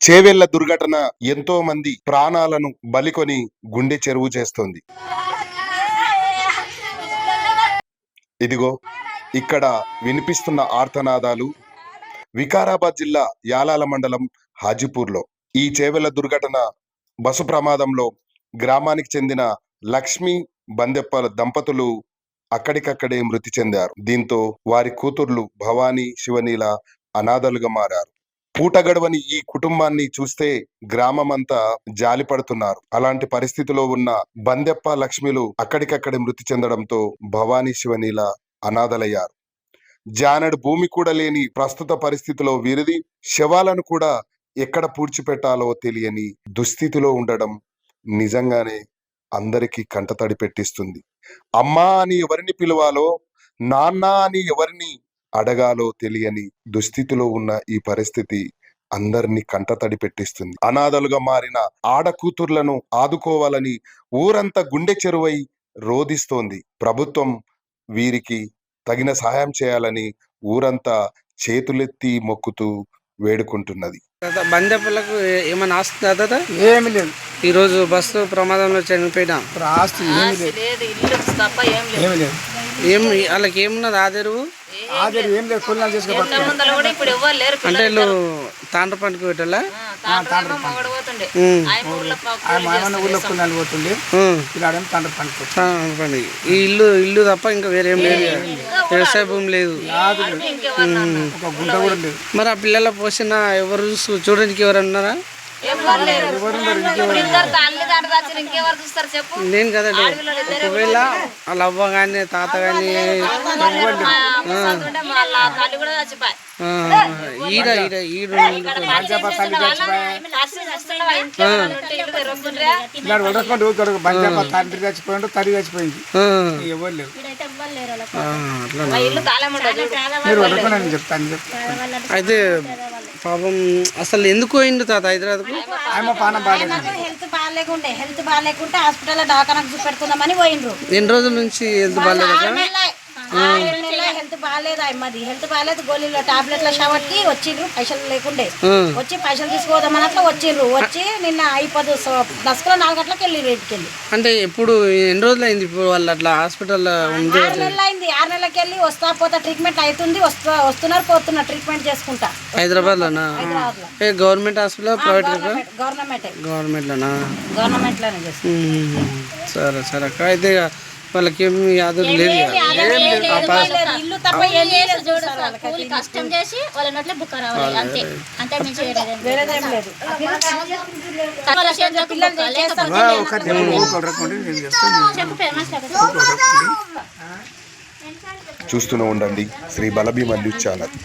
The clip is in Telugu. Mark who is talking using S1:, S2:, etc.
S1: చేవెళ్ల దుర్ఘటన ఎంతో మంది ప్రాణాలను బలికొని గుండె చెరువు చేస్తోంది. ఇదిగో ఇక్కడ వినిపిస్తున్న ఆర్తనాదాలు వికారాబాద్ జిల్లా యాలాల మండలం హాజీపూర్లో. ఈ చేవెళ్ల దుర్ఘటన బస్సు ప్రమాదంలో గ్రామానికి చెందిన లక్ష్మి బందెప్ప దంపతులు అక్కడికక్కడే మృతి చెందారు. దీంతో వారి కూతుర్లు భవానీ, శివనీల అనాథలుగా మారారు. పూట గడవని ఈ కుటుంబాన్ని చూస్తే గ్రామమంతా జాలిపడుతున్నారు. అలాంటి పరిస్థితిలో ఉన్న బందెప్ప, లక్ష్మిలు అక్కడికక్కడే మృతి చెందడంతో భవానీ, శివనీల అనాథలయ్యారు. జానెడు భూమి కూడా లేని ప్రస్తుత పరిస్థితిలో వీరిది శవాలను కూడా ఎక్కడ పూడ్చిపెట్టాలో తెలియని దుస్థితిలో ఉండడం నిజంగానే అందరికీ కంటతడి పెట్టిస్తుంది. అమ్మా అని ఎవరిని పిలవాలో, నాన్న అని ఎవరిని అడగాలో తెలియని దుస్థితిలో ఉన్న ఈ పరిస్థితి అందరినీ కంటతడి పెట్టిస్తుంది. అనాథలుగా మారిన ఆడకూతుర్లను ఆదుకోవాలని ఊరంతా గుండె చెరువై రోధిస్తోంది. ప్రభుత్వం వీరికి తగిన సహాయం చేయాలని ఊరంతా చేతులెత్తి మొక్కుతూ వేడుకుంటున్నది.
S2: బందెప్పలకు ఏమైనా ఆస్తి దాదా?
S3: ఏమి లేదు.
S2: ఈరోజు బస్సు ప్రమాదంలో చనిపోయినా
S3: ఆస్తి ఏమి లేదు. ఏమి లేదు.
S2: ఏం వాళ్ళకి ఏమున్నది ఆదరువు?
S3: ఆదరు ఏం లేదు. కూలినాలు చేసుకోవాలి.
S2: అంటే వీళ్ళు తాండ్ర పంటకు పెట్టాలా?
S3: ఊళ్ళో కూలినాలు పోతుంది. పిల్లాడేమో తండ్రి పండుగ.
S2: ఈ ఇల్లు తప్ప ఇంకా వేరేం లేదు, వ్యవసాయ భూమి లేదు,
S3: ఒక గుంట కూడా లేదు.
S2: మరి ఆ పిల్లల పోసిన ఎవరు చూడడానికి ఎవరు ఉన్నారా? నేను కదండి. ఒకవేళ వాళ్ళ అవ్వ కానీ తాత కానీ
S3: తండ్రి చచ్చిపోయిండు, తల్లి చచ్చిపోయింది. ఎవరు లేవు. మీరు చెప్తాను.
S2: అయితే పాపం అసలు ఎందుకు పోయిండు తాత హైదరాబాద్ కు?
S4: హెల్త్ బాగాలేకుంటే హాస్పిటల్ దాకానకు చూపెడుతున్నామని పోయిండ్రు.
S2: ఎన్ని రోజుల నుంచి హెల్త్ బాగాలేదు?
S4: హెల్త్ బాగాలేదు. అమ్మది హెల్త్ బాగాలేదు. గోళీలో టాబ్లెట్ల షవర్కి వచ్చిండ్రు. పైసలు లేకుండే వచ్చి పైసలు తీసుకోదామని అట్లా వచ్చిండ్రు. వచ్చి నిన్న అయిపోదు దసరా 4 గంటలకు వెళ్ళి రేటుకెళ్ళి.
S2: అంటే ఇప్పుడు ఎన్ని రోజులు అయింది ఇప్పుడు వాళ్ళు అట్లా హాస్పిటల్?
S4: 6 నెలలు అయింది. 6 నెలలకి వెళ్ళి వస్తా పోతా ట్రీట్మెంట్ అవుతుంది. వస్తున్నారు పోతున్నారు ట్రీట్మెంట్ చేసుకుంటా.
S2: హైదరాబాద్ లోనా? Government hospital, private? గవర్నమెంట్
S4: లోనే చేస్తారు.
S2: సరే సరే అక్క. అయితే వాళ్ళకి ఏమి యాదవ్ లేదు.
S4: ఇల్లు తప్ప
S5: కష్టం చేసి వాళ్ళ నోట్లో బుక్క రావాలి అంతే. అంతే మించి
S4: వేరేదేం లేదు.
S1: చూస్తూనే ఉండండి శ్రీ బలభీమ న్యూస్ ఛానల్.